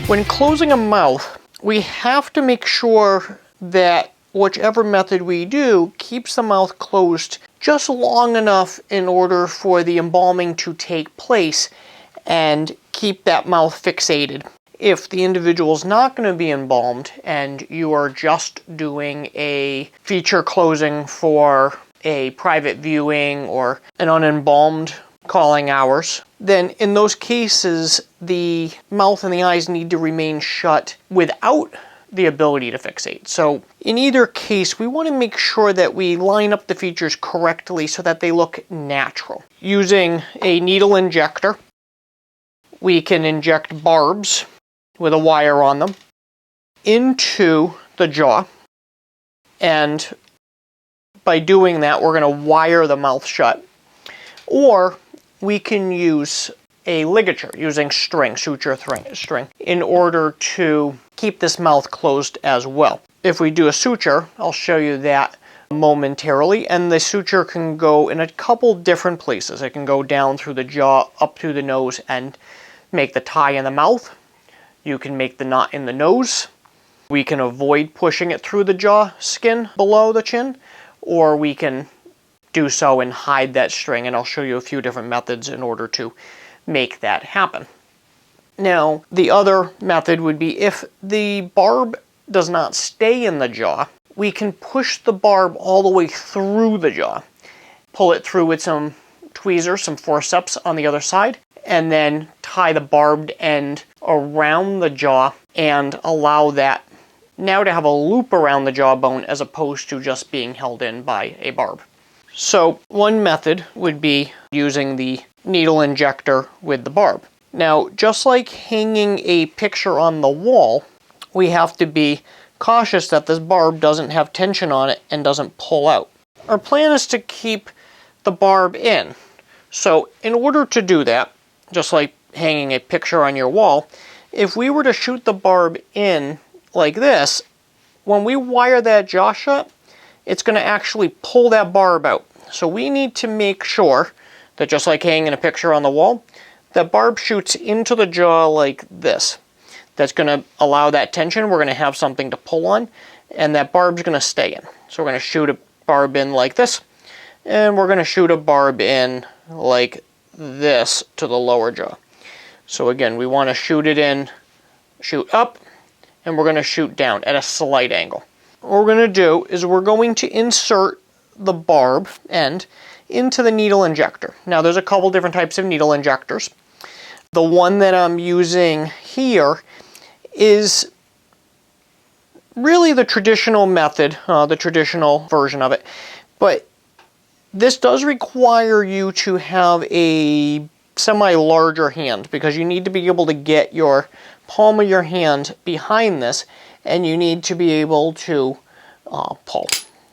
When closing a mouth, we have to make sure that whichever method we do keeps the mouth closed just long enough in order for the embalming to take place and keep that mouth fixated. If the individual is not going to be embalmed and you are just doing a feature closing for a private viewing or an unembalmed calling hours, then in those cases the mouth and the eyes need to remain shut without the ability to fixate. So in either case, we want to make sure that we line up the features correctly so that they look natural. Using a needle injector, we can inject barbs with a wire on them into the jaw, and by doing that we're going to wire the mouth shut. Or we can use a ligature using string, suture string, in order to keep this mouth closed as well. If we do a suture, I'll show you that momentarily, and the suture can go in a couple different places. It can go down through the jaw, up through the nose, and make the tie in the mouth. You can make the knot in the nose. We can avoid pushing it through the jaw skin below the chin, or we can do so and hide that string, and I'll show you a few different methods in order to make that happen. Now, the other method would be if the barb does not stay in the jaw, we can push the barb all the way through the jaw, pull it through with some tweezers, some forceps on the other side, and then tie the barbed end around the jaw and allow that now to have a loop around the jawbone as opposed to just being held in by a barb. So one method would be using the needle injector with the barb. Now, just like hanging a picture on the wall, we have to be cautious that this barb doesn't have tension on it and doesn't pull out. Our plan is to keep the barb in. So in order to do that, just like hanging a picture on your wall, if we were to shoot the barb in like this, when we wire that jaw shut, it's going to actually pull that barb out. So we need to make sure that, just like hanging a picture on the wall, that barb shoots into the jaw like this. That's going to allow that tension. We're going to have something to pull on, and that barb's going to stay in. So we're going to shoot a barb in like this, and we're going to shoot a barb in like this to the lower jaw. So again, we want to shoot it in, shoot up, and we're going to shoot down at a slight angle. What we're going to do is we're going to insert the barb end into the needle injector. Now, there's a couple different types of needle injectors. The one that I'm using here is really the traditional method, the traditional version of it, but this does require you to have a semi-larger hand because you need to be able to get your palm of your hand behind this, and you need to be able to pull.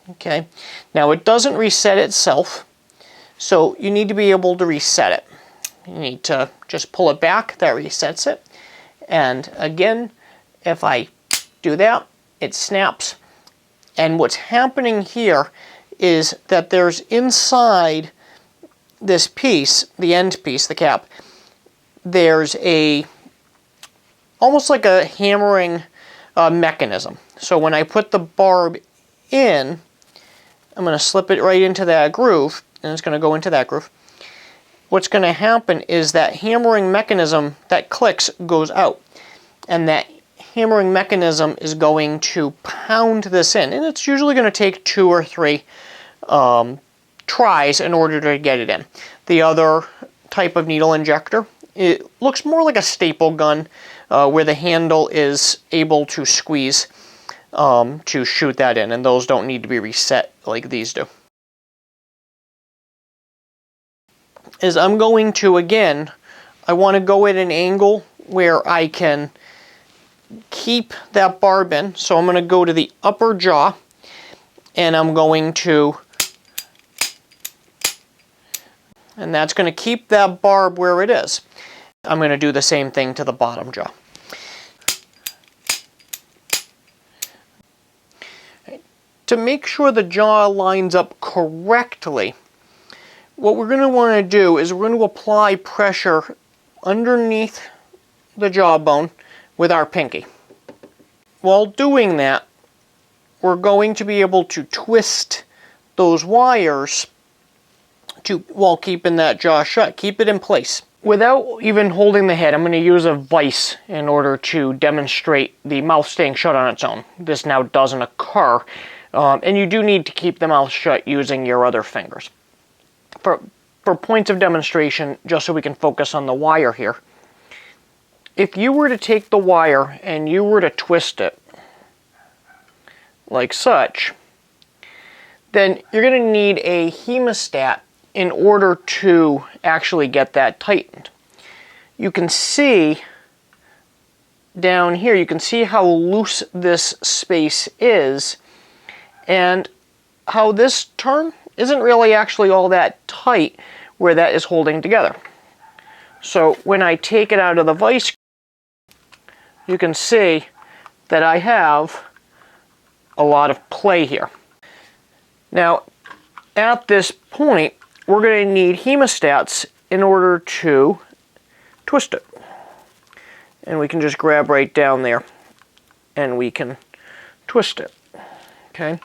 Okay, now it doesn't reset itself, so you need to be able to reset it. You need to just pull it back, that resets it. And again, if I do that, it snaps. And what's happening here is that there's inside this piece, the end piece, the cap, there's almost like a hammering mechanism. So when I put the barb in, I'm going to slip it right into that groove, and it's going to go into that groove. What's going to happen is that hammering mechanism that clicks goes out, and that hammering mechanism is going to pound this in, and it's usually going to take 2 or 3 tries in order to get it in. The other type of needle injector, it looks more like a staple gun where the handle is able to squeeze to shoot that in, and those don't need to be reset like these do. Is I'm going to, again, I want to go at an angle where I can keep that barb in. So I'm going to go to the upper jaw, and I'm going to, and that's going to keep that barb where it is. I'm going to do the same thing to the bottom jaw. To make sure the jaw lines up correctly, what we're going to want to do is we're going to apply pressure underneath the jawbone with our pinky. While doing that, we're going to be able to twist those wires while keeping that jaw shut. Keep it in place. Without even holding the head, I'm going to use a vise in order to demonstrate the mouth staying shut on its own. This now doesn't occur, and you do need to keep the mouth shut using your other fingers. For points of demonstration, just so we can focus on the wire here, if you were to take the wire and you were to twist it like such, then you're going to need a hemostat in order to actually get that tightened. You can see down here, you can see how loose this space is and how this term isn't really actually all that tight where that is holding together. So when I take it out of the vise, you can see that I have a lot of play here. Now, at this point, we're going to need hemostats in order to twist it. And we can just grab right down there and we can twist it. Okay?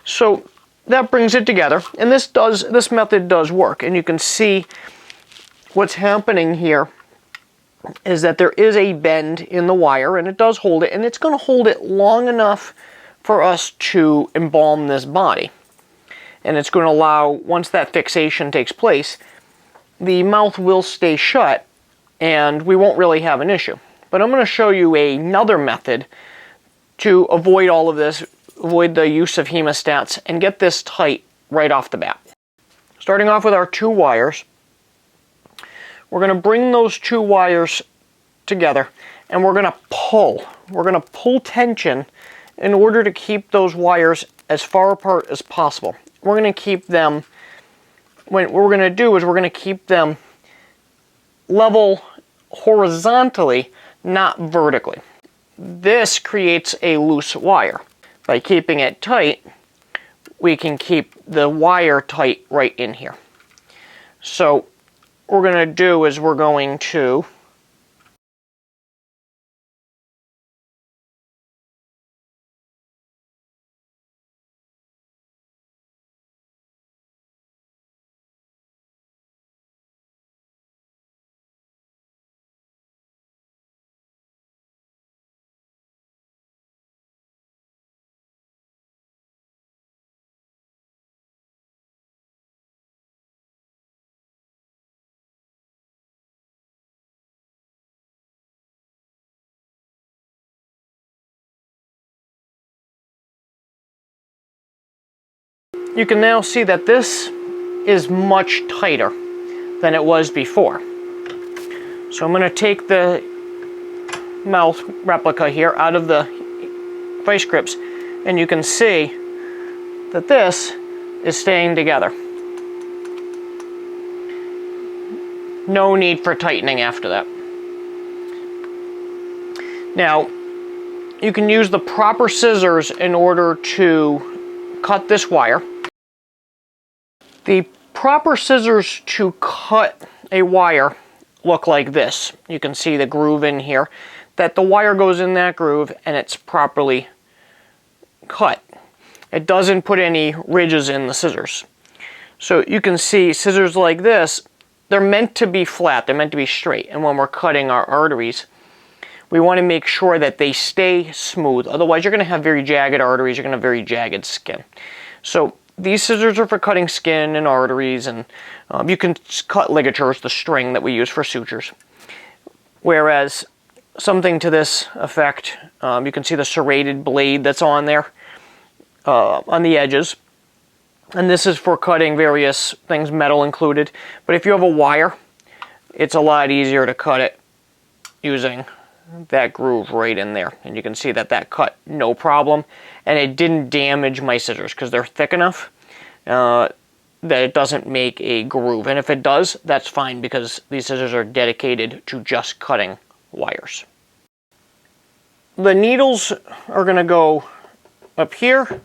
So that brings it together, and this method does work. And you can see what's happening here is that there is a bend in the wire, and it does hold it, and it's going to hold it long enough for us to embalm this body. And it's going to allow, once that fixation takes place, the mouth will stay shut and we won't really have an issue. But I'm going to show you another method to avoid all of this, avoid the use of hemostats, and get this tight right off the bat. Starting off with our two wires, we're going to bring those two wires together and we're going to pull. We're going to pull tension in order to keep those wires as far apart as possible. We're going to keep them, what we're going to do is we're going to keep them level horizontally, not vertically. This creates a loose wire. By keeping it tight, we can keep the wire tight right in here. So what we're going to do is we're going to you can now see that this is much tighter than it was before. So I'm going to take the mouth replica here out of the vice grips, and you can see that this is staying together. No need for tightening after that. Now, you can use the proper scissors in order to cut this wire. The proper scissors to cut a wire look like this. You can see the groove in here, that the wire goes in that groove and it's properly cut. It doesn't put any ridges in the scissors. So you can see scissors like this, they're meant to be flat, they're meant to be straight. And when we're cutting our arteries, we want to make sure that they stay smooth. Otherwise, you're going to have very jagged arteries, you're going to have very jagged skin. So these scissors are for cutting skin and arteries, and you can cut ligatures, the string that we use for sutures. Whereas something to this effect, you can see the serrated blade that's on there, on the edges. And this is for cutting various things, metal included. But if you have a wire, it's a lot easier to cut it using that groove right in there. And you can see that that cut no problem. And it didn't damage my scissors because they're thick enough that it doesn't make a groove. And if it does, that's fine because these scissors are dedicated to just cutting wires. The needles are going to go up here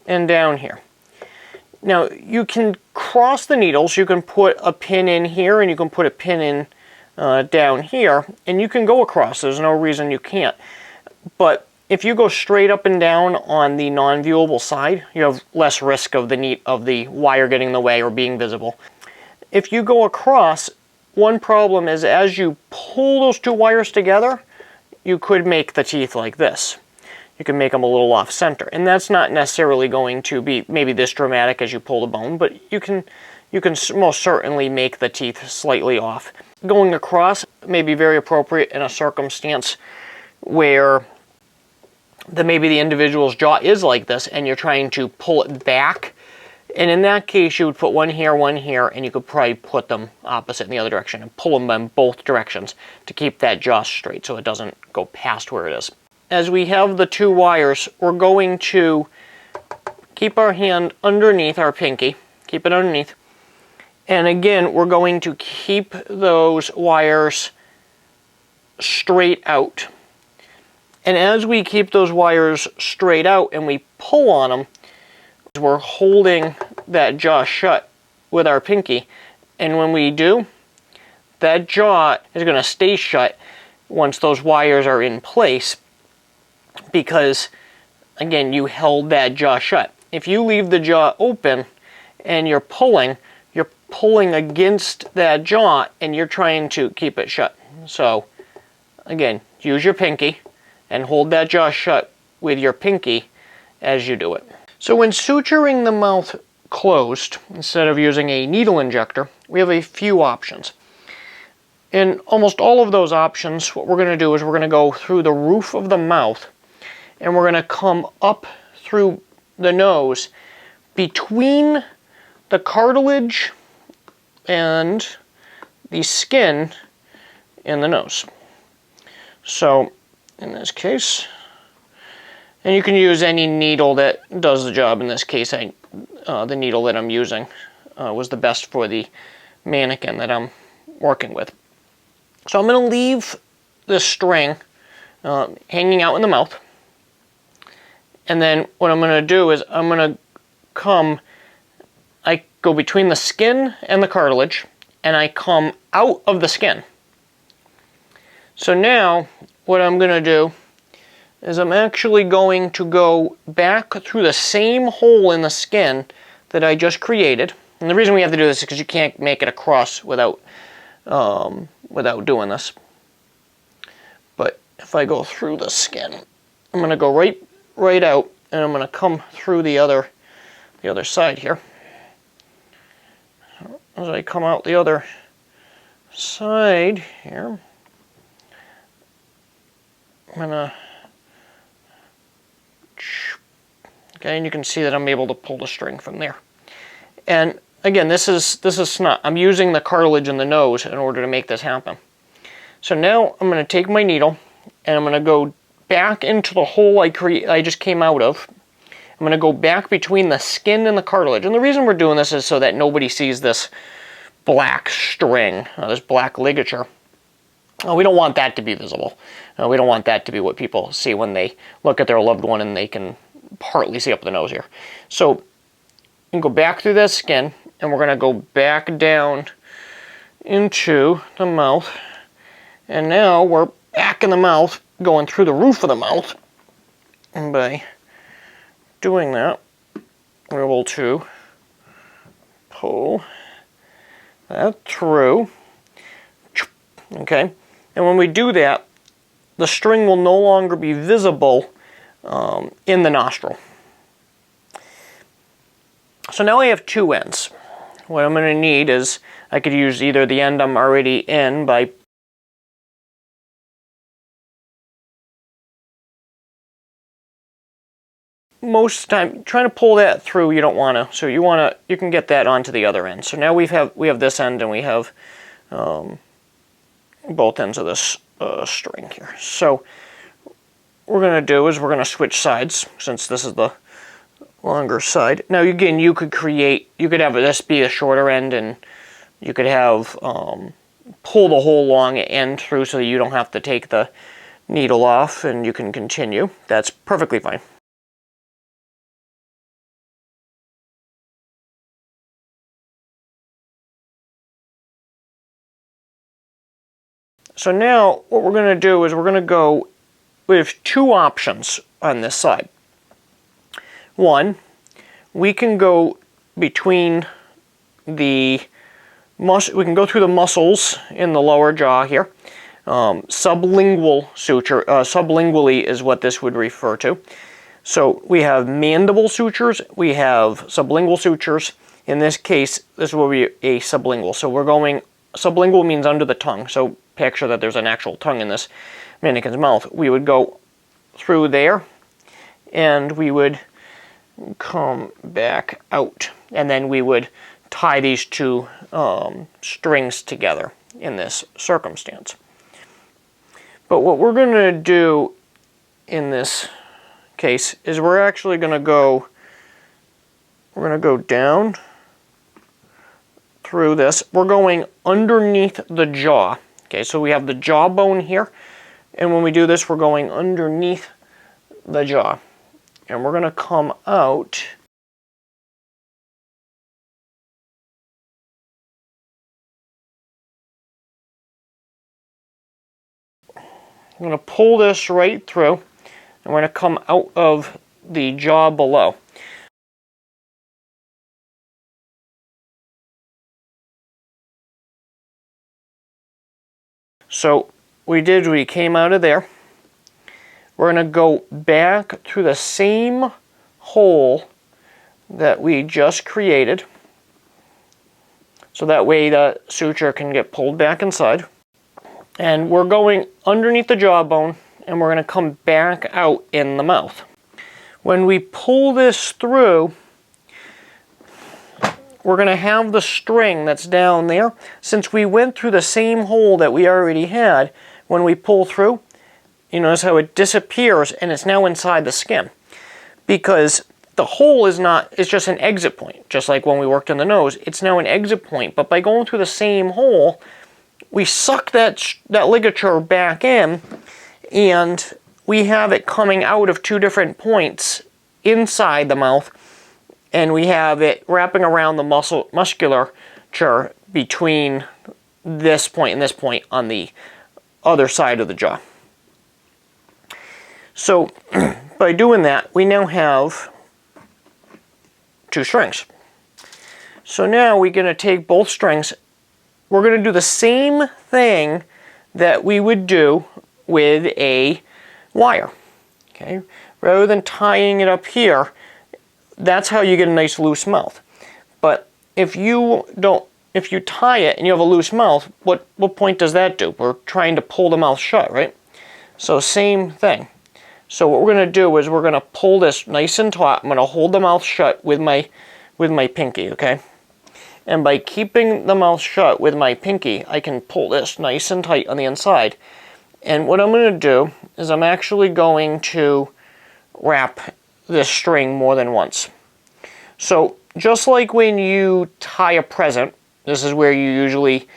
and down here. Now, you can cross the needles. You can put a pin in here and you can put a pin in down here, and you can go across. There's no reason you can't. But if you go straight up and down on the non-viewable side, you have less risk of the wire getting in the way or being visible. If you go across, one problem is as you pull those two wires together, you could make the teeth like this. You can make them a little off center, and that's not necessarily going to be maybe this dramatic as you pull the bone, but you can most certainly make the teeth slightly off. Going across may be very appropriate in a circumstance where maybe the individual's jaw is like this and you're trying to pull it back. And in that case, you would put one here, and you could probably put them opposite in the other direction and pull them in both directions to keep that jaw straight so it doesn't go past where it is. As we have the two wires, we're going to keep our hand underneath our pinky, keep it underneath. And again, we're going to keep those wires straight out. And as we keep those wires straight out and we pull on them, we're holding that jaw shut with our pinky. And when we do, that jaw is going to stay shut once those wires are in place because, again, you held that jaw shut. If you leave the jaw open and you're pulling against that jaw and you're trying to keep it shut. So, again, use your pinky and hold that jaw shut with your pinky as you do it. So when suturing the mouth closed, instead of using a needle injector, we have a few options. In almost all of those options, what we're going to do is we're going to go through the roof of the mouth and we're going to come up through the nose between the cartilage and the skin in the nose. So in this case, and you can use any needle that does the job. In this case, the needle that I'm using was the best for the mannequin that I'm working with. So I'm going to leave this string hanging out in the mouth. And then what I'm going to do is I'm going to I go between the skin and the cartilage, and I come out of the skin. So now what I'm going to do is I'm actually going to go back through the same hole in the skin that I just created. And the reason we have to do this is because you can't make it across without doing this. But if I go through the skin, I'm going to go right out, and I'm going to come through the other side here. As I come out the other side here, I'm going to okay, and you can see that I'm able to pull the string from there. And again, this is snot. I'm using the cartilage in the nose in order to make this happen. So now I'm going to take my needle and I'm going to go back into the hole I just came out of. I'm going to go back between the skin and the cartilage. And the reason we're doing this is so that nobody sees this black string, this black ligature. We don't want that to be visible. We don't want that to be what people see when they look at their loved one and they can partly see up the nose here. So you can go back through that skin, and we're going to go back down into the mouth. And now we're back in the mouth, going through the roof of the mouth. And by doing that, we're able to pull that through. Okay, and when we do that, the string will no longer be visible in the nostril. So now I have two ends. What I'm going to need is, I could use either the end I'm already in by most of the time, trying to pull that through, you don't want to. So you can get that onto the other end. So now we have this end, and we have both ends of this string here. So what we're going to do is we're going to switch sides, since this is the longer side. Now again, you could have this be a shorter end, and you could have pull the whole long end through so that you don't have to take the needle off, and you can continue. That's perfectly fine. So now what we're going to do is we're going to go with two options on this side. One, we can go between we can go through the muscles in the lower jaw here. Sublingual suture, sublingually is what this would refer to. So we have mandible sutures, we have sublingual sutures. In this case, this will be a sublingual. So we're going, sublingual means under the tongue. So picture that there's an actual tongue in this mannequin's mouth. We would go through there, and we would come back out. And then we would tie these two strings together in this circumstance. But what we're going to do in this case is we're actually going to go down through this. We're going underneath the jaw. Okay, so we have the jawbone here, and when we do this, we're going underneath the jaw. And we're going to come out I'm going to pull this right through, and we're going to come out of the jaw below. So we came out of there. We're going to go back through the same hole that we just created. So that way the suture can get pulled back inside. And we're going underneath the jawbone, and we're going to come back out in the mouth. When we pull this through, we're going to have the string that's down there. Since we went through the same hole that we already had, when we pull through, you notice how it disappears and it's now inside the skin. Because the hole is just an exit point. Just like when we worked on the nose, it's now an exit point. But by going through the same hole, we suck that ligature back in, and we have it coming out of two different points inside the mouth, and we have it wrapping around the musculature between this point and this point on the other side of the jaw. So by doing that, we now have two strings. So now we're going to take both strings. We're going to do the same thing that we would do with a wire. Okay? Rather than tying it up here, that's how you get a nice loose mouth. But if you tie it and you have a loose mouth, what point does that do? We're trying to pull the mouth shut, right? So same thing. So what we're going to do is we're going to pull this nice and taut. I'm going to hold the mouth shut with my pinky, okay? And by keeping the mouth shut with my pinky, I can pull this nice and tight on the inside. And what I'm going to do is I'm actually going to wrap this string more than once. So just like when you tie a present, this is where you usually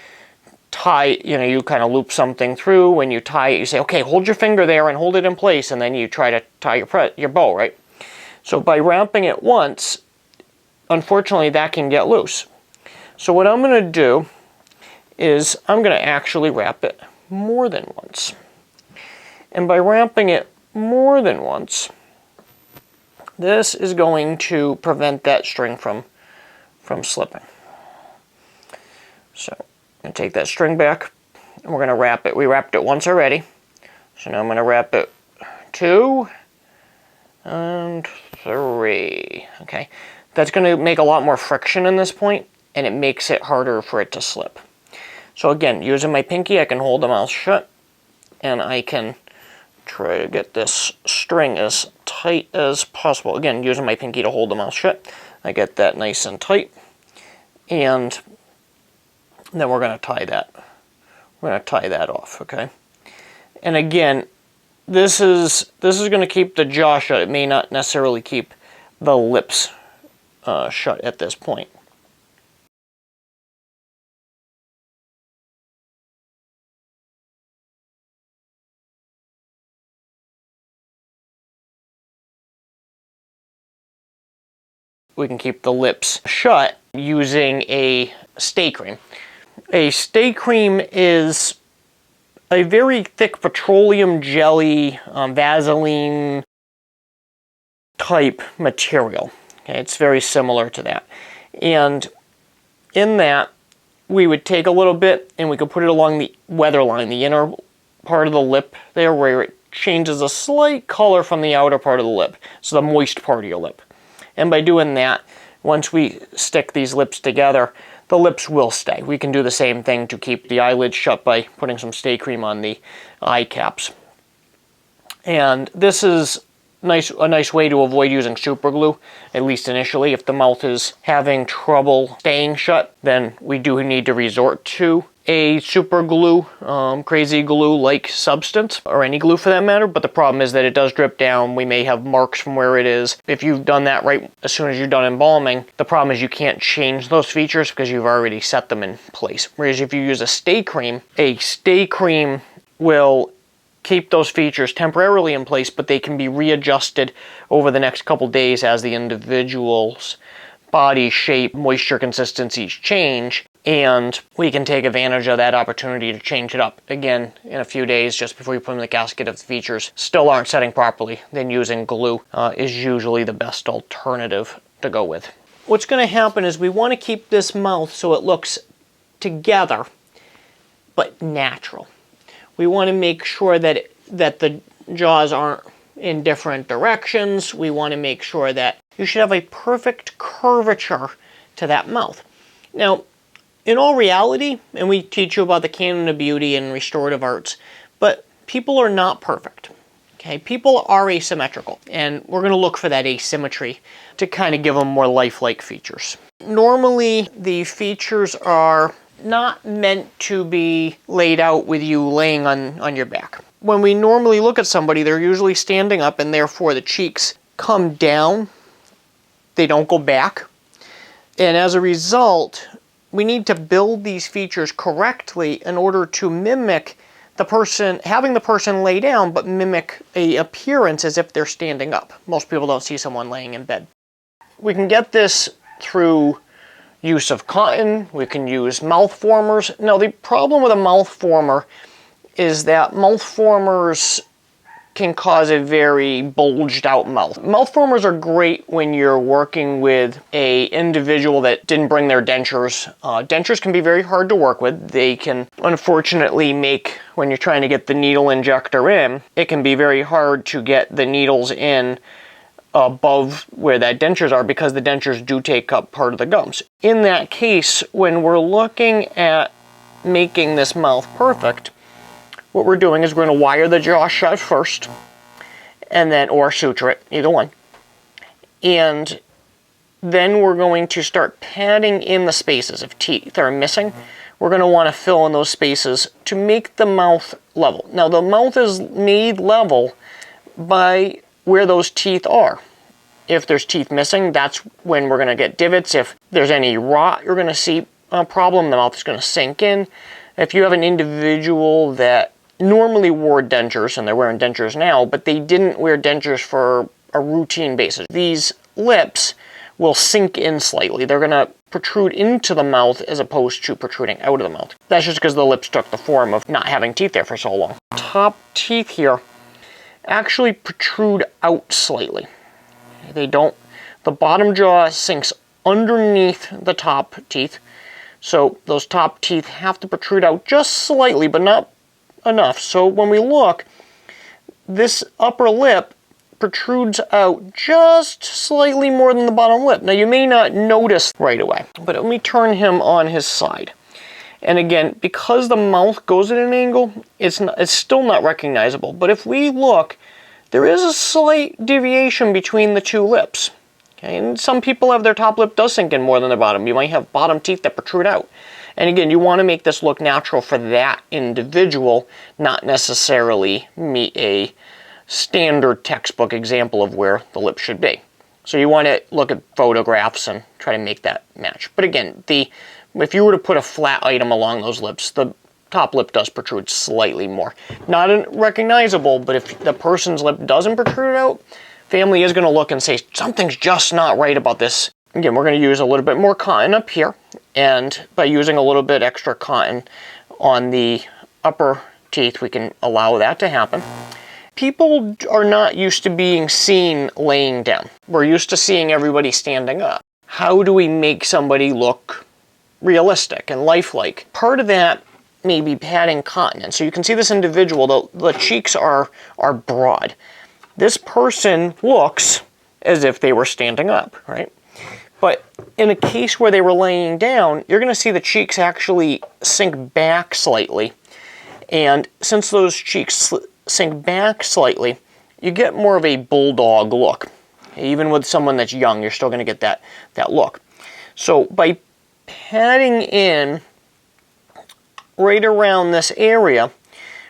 tie, you kind of loop something through. When you tie it, you say, okay, hold your finger there and hold it in place, and then you try to tie your bow, right? So by wrapping it once, unfortunately, that can get loose. So what I'm going to do is I'm going to actually wrap it more than once. And by wrapping it more than once, this is going to prevent that string from slipping. So I'm going to take that string back, and we're going to wrap it. We wrapped it once already. So now I'm going to wrap it 2 and 3. Okay. That's going to make a lot more friction in this point, and it makes it harder for it to slip. So again, using my pinky, I can hold the mouth shut, and I can try to get this string as tight as possible. Again, using my pinky to hold the mouth shut, I get that nice and tight, and then we're going to tie that. We're going to tie that off, okay? And again, this is going to keep the jaw shut. It may not necessarily keep the lips shut at this point. We can keep the lips shut using a stay cream. A stay cream is a very thick petroleum jelly, Vaseline type material. Okay, it's very similar to that. And in that, we would take a little bit and we could put it along the weather line, the inner part of the lip there, where it changes a slight color from the outer part of the lip, so the moist part of your lip. And by doing that, once we stick these lips together, the lips will stay. We can do the same thing to keep the eyelids shut by putting some stay cream on the eye caps. And this is a nice way to avoid using super glue, at least initially. If the mouth is having trouble staying shut, then we do need to resort to a super glue, crazy glue-like substance, or any glue for that matter, but the problem is that it does drip down. We may have marks from where it is. If you've done that right as soon as you're done embalming, the problem is you can't change those features because you've already set them in place. Whereas if you use a stay cream will keep those features temporarily in place, but they can be readjusted over the next couple days as the individual's body shape, moisture consistencies change, and we can take advantage of that opportunity to change it up again in a few days just before you put them in the casket. If the features still aren't setting properly, then using glue is usually the best alternative to go with. What's going to happen is we want to keep this mouth so it looks together but natural. We want to make sure that the jaws aren't in different directions. We want to make sure that you should have a perfect curvature to that mouth. Now, in all reality, and we teach you about the canon of beauty and restorative arts, but people are not perfect. Okay, people are asymmetrical, and we're going to look for that asymmetry to kind of give them more lifelike features. Normally, the features are not meant to be laid out with you laying on your back. When we normally look at somebody, they're usually standing up, and therefore the cheeks come down. They don't go back. And as a result, we need to build these features correctly in order to mimic the person, having the person lay down, but mimic an appearance as if they're standing up. Most people don't see someone laying in bed. We can get this through use of cotton. We can use mouth formers. Now, the problem with a mouth former is that mouth formers can cause a very bulged out mouth. Mouth formers are great when you're working with an individual that didn't bring their dentures. Dentures can be very hard to work with. They can unfortunately make, when you're trying to get the needle injector in, it can be very hard to get the needles in above where that dentures are because the dentures do take up part of the gums. In that case, when we're looking at making this mouth perfect, what we're doing is we're going to wire the jaw shut first, and then, or suture it, either one. And then we're going to start padding in the spaces. If teeth are missing, we're going to want to fill in those spaces to make the mouth level. Now, the mouth is made level by where those teeth are. If there's teeth missing, that's when we're going to get divots. If there's any rot, you're going to see a problem. The mouth is going to sink in. If you have an individual that normally wore dentures, and they're wearing dentures now, but they didn't wear dentures for a routine basis, these lips will sink in slightly. They're going to protrude into the mouth as opposed to protruding out of the mouth. That's just because the lips took the form of not having teeth there for so long. Top teeth here actually protrude out slightly. They don't. The bottom jaw sinks underneath the top teeth, so those top teeth have to protrude out just slightly, but not enough. So when we look, this upper lip protrudes out just slightly more than the bottom lip. Now, you may not notice right away, but let me turn him on his side. And again, because the mouth goes at an angle, it's still not recognizable. But if we look, there is a slight deviation between the two lips. Okay? And some people have their top lip does sink in more than the bottom. You might have bottom teeth that protrude out. And again, you want to make this look natural for that individual, not necessarily meet a standard textbook example of where the lip should be. So you want to look at photographs and try to make that match. But again, if you were to put a flat item along those lips, the top lip does protrude slightly more. Not recognizable, but if the person's lip doesn't protrude out, family is going to look and say, something's just not right about this. Again, we're going to use a little bit more cotton up here, and by using a little bit extra cotton on the upper teeth, we can allow that to happen. People are not used to being seen laying down. We're used to seeing everybody standing up. How do we make somebody look realistic and lifelike? Part of that may be padding cotton. And so you can see this individual, the cheeks are broad. This person looks as if they were standing up, right? But in a case where they were laying down, you're going to see the cheeks actually sink back slightly. And since those cheeks sink back slightly, you get more of a bulldog look. Even with someone that's young, you're still going to get that look. So by padding in right around this area,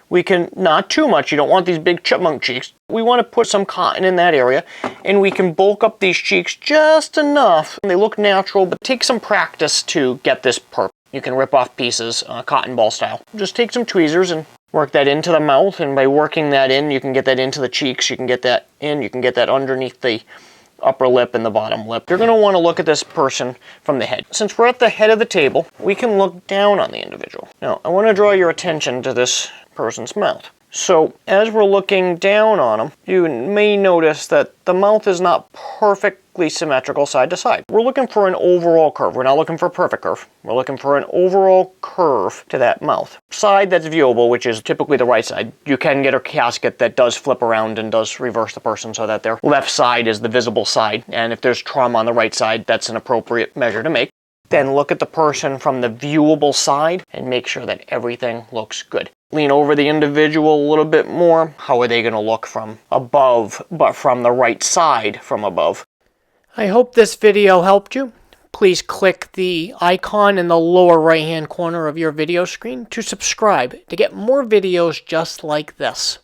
we can, not too much, you don't want these big chipmunk cheeks. We want to put some cotton in that area, and we can bulk up these cheeks just enough. They look natural, but take some practice to get this perfect. You can rip off pieces, cotton ball style. Just take some tweezers and work that into the mouth, and by working that in, you can get that into the cheeks, you can get that in, you can get that underneath the upper lip and the bottom lip. You're going to want to look at this person from the head. Since we're at the head of the table, we can look down on the individual. Now, I want to draw your attention to this person's mouth. So, as we're looking down on them, you may notice that the mouth is not perfectly symmetrical side to side. We're looking for an overall curve. We're not looking for a perfect curve. We're looking for an overall curve to that mouth. Side that's viewable, which is typically the right side. You can get a casket that does flip around and does reverse the person so that their left side is the visible side. And if there's trauma on the right side, that's an appropriate measure to make. Then look at the person from the viewable side and make sure that everything looks good. Lean over the individual a little bit more. How are they going to look from above, but from the right side from above? I hope this video helped you. Please click the icon in the lower right hand corner of your video screen to subscribe to get more videos just like this.